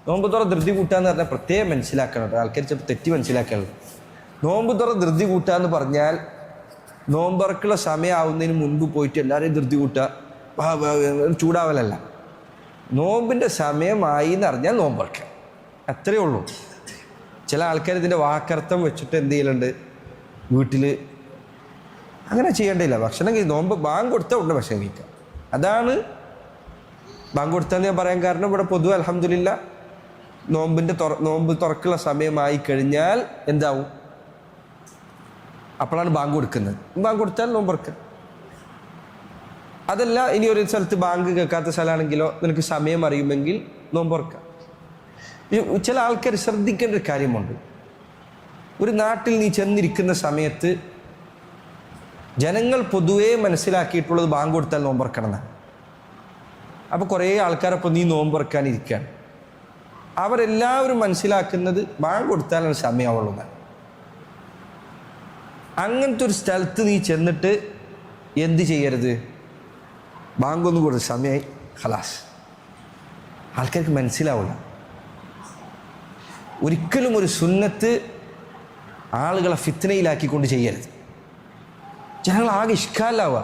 നോമ്പ് തുറ ധൃതി കൂട്ടാന്ന് പറഞ്ഞാൽ പ്രത്യേകം മനസ്സിലാക്കണം. ആൾക്കാർ ചിലപ്പോൾ തെറ്റി മനസ്സിലാക്കണം. നോമ്പ് തുറ ധൃതി കൂട്ടാന്ന് പറഞ്ഞാൽ നോമ്പറക്കുള്ള സമയമാവുന്നതിന് മുൻപ് പോയിട്ട് എല്ലാവരെയും ധൃതി കൂട്ടുക, ചൂടാവലല്ല. നോമ്പിൻ്റെ സമയമായി എന്ന് അറിഞ്ഞാൽ നോമ്പറക്കുക, അത്രയേ ഉള്ളൂ. ചില ആൾക്കാർ ഇതിൻ്റെ വാക്കർത്ഥം വെച്ചിട്ട് എന്ത് ചെയ്യലുണ്ട്, വീട്ടിൽ അങ്ങനെ ചെയ്യേണ്ടില്ല. ഭക്ഷണം നോമ്പ് ബാങ്ക് കൊടുത്താൽ ഉടനെ ഭക്ഷണം കഴിക്കുക. അതാണ് ബാങ്ക് കൊടുത്താന്ന് ഞാൻ പറയാൻ കാരണം, ഇവിടെ പൊതുവെ അൽഹംദുലില്ലാ നോമ്പ് തുറക്കുള്ള സമയമായി കഴിഞ്ഞാൽ എന്താവും, അപ്പോഴാണ് ബാങ്ക് കൊടുക്കുന്നത്. ബാങ്ക് കൊടുത്താൽ നോമ്പ് തുറക്കുക. അതല്ല, ഇനി ഒരു സ്ഥലത്ത് ബാങ്ക് കേൾക്കാത്ത സ്ഥലമാണെങ്കിലോ നിനക്ക് സമയം അറിയുമെങ്കിൽ നോമ്പ് തുറക്കുക. ചില ആൾക്കാർ ശ്രദ്ധിക്കേണ്ട ഒരു കാര്യമുണ്ട്. ഒരു നാട്ടിൽ നീ ചെന്നിരിക്കുന്ന സമയത്ത് ജനങ്ങൾ പൊതുവേ മനസ്സിലാക്കിയിട്ടുള്ളത് ബാങ്ക് കൊടുത്താൽ നോമ്പ് തുറക്കണം എന്നാണ്. അപ്പോൾ കുറേ ആൾക്കാരപ്പോൾ നീ നോമ്പ് തുറക്കാനിരിക്കുകയാണ്. അവരെല്ലാവരും മനസ്സിലാക്കുന്നത് ബാങ്ക് കൊടുത്താലാണ് സമയമാവുള്ളൂ എന്നാണ്. അങ്ങനത്തെ ഒരു സ്ഥലത്ത് നീ ചെന്നിട്ട് എന്ത് ചെയ്യരുത്, ബാങ്കൊന്ന് കൊടുത്ത് സമയമായി ഖലാസ്, ആൾക്കാർക്ക് മനസ്സിലാവില്ല. ഒരിക്കലും ഒരു സുന്നത്ത് ആളുകളെ ഫിത്നയിലാക്കിക്കൊണ്ട് ചെയ്യരുത്. ജനങ്ങൾ ആകെ ഇഷ്കാലാവുക.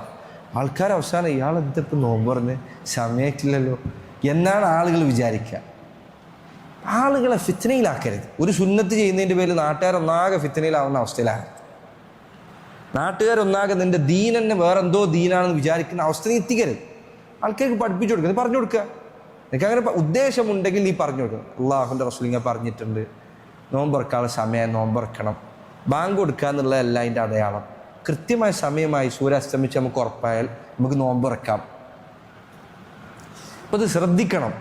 ആൾക്കാർ അവസാനം ഇയാൾ എന്തിപ്പോൾ നോമ്പ് പറഞ്ഞ് സമയത്തില്ലല്ലോ എന്നാണ് ആളുകൾ വിചാരിക്കുക. ആളുകളെ ഫിത്നയിലാക്കരുത്. ഒരു സുന്നത്ത് ചെയ്യുന്നതിൻ്റെ പേരിൽ നാട്ടുകാരൊന്നാകെ ഫിത്നയിലാവുന്ന അവസ്ഥയിലാകരുത്. നാട്ടുകാരൊന്നാകെ നിൻ്റെ ദീൻ തന്നെ വേറെന്തോ ദീനാണെന്ന് വിചാരിക്കുന്ന അവസ്ഥ നീ എത്തിക്കരുത്. ആൾക്കാർക്ക് പഠിപ്പിച്ചു കൊടുക്കുക, നീ പറഞ്ഞു കൊടുക്കുക. നിനക്ക് അങ്ങനെ ഉദ്ദേശമുണ്ടെങ്കിൽ നീ പറഞ്ഞു കൊടുക്കണം. അള്ളാഹുവിൻ്റെ റസൂൽ ഇങ്ങനെ പറഞ്ഞിട്ടുണ്ട്, നോമ്പറക്കാനുള്ള സമയം നോമ്പറക്കണം. ബാങ്ക് കൊടുക്കുക എന്നുള്ളതല്ല അതിൻ്റെ അടയാളം. കൃത്യമായ സമയമായി സൂര്യാസ്തമിച്ച് നമുക്ക് ഉറപ്പായാൽ നമുക്ക് നോമ്പറക്കാം. അപ്പോൾ അത് ശ്രദ്ധിക്കണം.